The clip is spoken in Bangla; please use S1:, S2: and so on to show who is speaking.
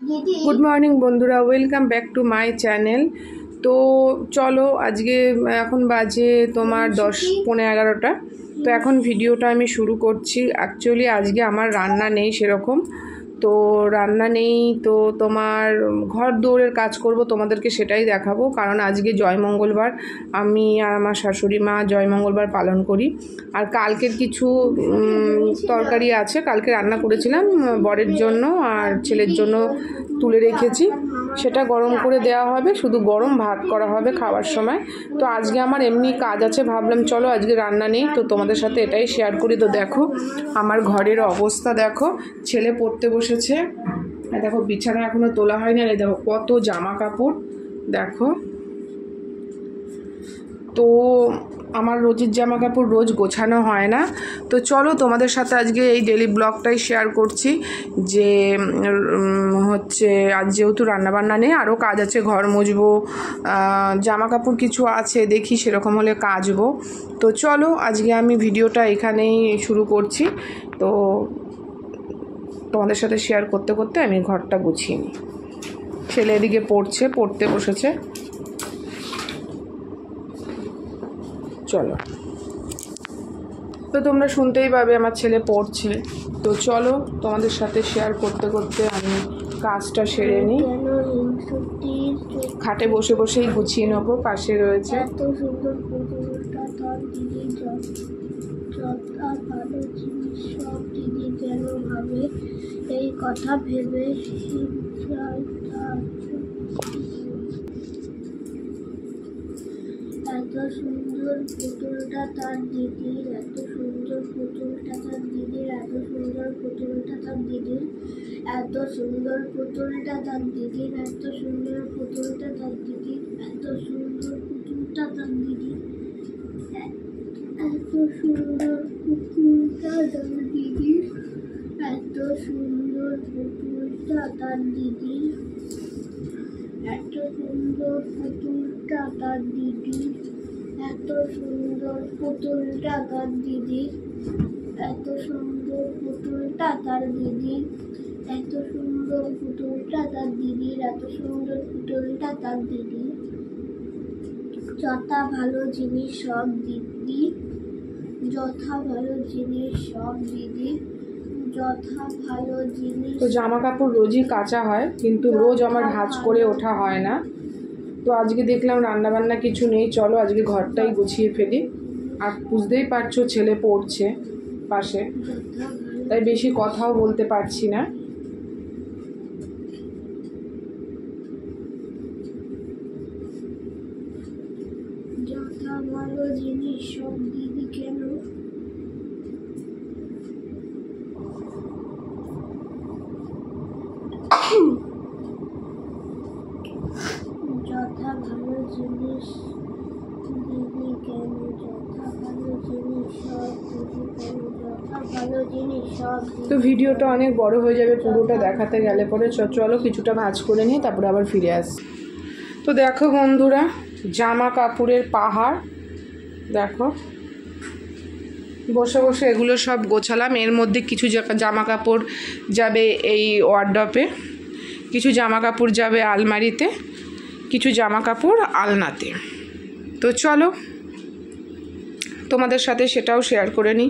S1: गुड मॉर्निंग बंधुरा welcome back to my channel. तो चलो आज के এখন বাজে তোমার 10-11টা। তো এখন ভিডিওটা আমি শুরু করছি। অ্যাকচুয়ালি আজকে আমার রান্না নেই সেরকম, তো রান্না নেই তো তোমার ঘর দৌড়ের কাজ করব, তোমাদেরকে সেটাই দেখাবো। কারণ আজকে জয় মঙ্গলবার, আমি আর আমার শাশুড়ি মা জয় মঙ্গলবার পালন করি। আর কালকের কিছু তরকারি আছে, কালকে রান্না করেছিলাম বরের জন্য আর ছেলের জন্য তুলে রেখেছি, সেটা গরম করে দেওয়া হবে, শুধু গরম ভাত করা হবে খাওয়ার সময়। তো আজকে আমার এমনি কাজ আছে, ভাবলাম চলো আজকে রান্না নেই, তো তোমাদের সাথে এটাই শেয়ার করি। তো দেখো আমার ঘরের অবস্থা, দেখো ছেলে পড়তে বসেছে, দেখো বিছানা এখনো তোলা হয়নি, আর দেখো কত জামা কাপড় দেখো। তো আমার রোজের জামা কাপড় রোজ গোছানো হয় না। তো চলো তোমাদের সাথে আজকে এই ডেলি ব্লগটাই শেয়ার করছি যে হচ্ছে আজ যেহেতু রান্নাবান্না নেই, আরও কাজ আছে, ঘর মুছবো, জামা কাপড় কিছু আছে, দেখি সেরকম হলে কাচবো। তো চলো আজকে আমি ভিডিওটা এখানেই শুরু করছি। তো তোমাদের সাথে শেয়ার করতে করতে আমি ঘরটা গুছিয়ে নিই। ছেলে এদিকে পড়তে বসেছে, চলো। তো তোমরা শুনতেই পাবে আমার ছেলে পড়ছে। তো চলো তোমাদের সাথে শেয়ার করতে করতে আমি কাজটা সেরে নিই। খাটে বসে বসেই গুছিয়ে নেবো, পাশে রয়েছে।
S2: এত সুন্দর পুতুলটা তার দিদি ভালো জিনিস সব দিদি যেন ভাবে, এই কথা ভেবে এত সুন্দর পুতুলটা তার দিদির, এত সুন্দর পুতুলটা তার দিদির, এত সুন্দর পুতুলটা তার দিদির, এত সুন্দর পুতুলটা তার দিদির, এত সুন্দর পুতুলটা তার দিদির, এত সুন্দর পুতুলটা তার দিদির, এত সুন্দর পুতুলটা তার দিদির, এত সুন্দর পুতুলটা তার দিদির, এত সুন্দর পুতুলটা তার দিদির, এত সুন্দর পুতুলটা তার দিদির, এত সুন্দর পুতুলটা তার দিদির, এত সুন্দর পুতুলটা তার দিদির, এত সুন্দর পুতুলটা তার দিদির, যথা ভালো জিনিস সব দিদি, যথা ভালো জিনিস সব দিদি, যথা ভালো জিনিস।
S1: তো জামা কাপড় রোজই কাচা হয়, কিন্তু রোজ আমার ভাঁজ করে ওঠা হয় না। তো আজকে দেখলাম রান্নাবান্না কিছু নেই, চলো আজকে ঘরটাই গুছিয়ে ফেলি। আর বুঝতেই পারছো ছেলে পড়ছে পাশে, তাই বেশি কথাও বলতে পারছি না।
S2: যথা ভালো জিনিস সব দিদি কেন, যথা ভালো জিনিস দিদি কেন, যথা ভালো জিনিস সব দিদি কেন, যথা ভালো জিনিস সব।
S1: তো ভিডিওটা অনেক বড় হয়ে যাবে পুরোটা দেখাতে গেলে পরে, চলো কিছুটা ভাঁজ করে নিই, তারপরে আবার ফিরে আসি। তো দেখো বন্ধুরা জামা কাপড়ের পাহাড়, দেখো বসে বসে এগুলো সব গোছালাম। এর মধ্যে কিছু জামা কাপড় যাবে এই ওয়ার্ডরোবে, কিছু জামা কাপড় যাবে আলমারিতে, কিছু জামা কাপড় আলনাতে। তো চলো তোমাদের সাথে সেটাও শেয়ার করে নিই।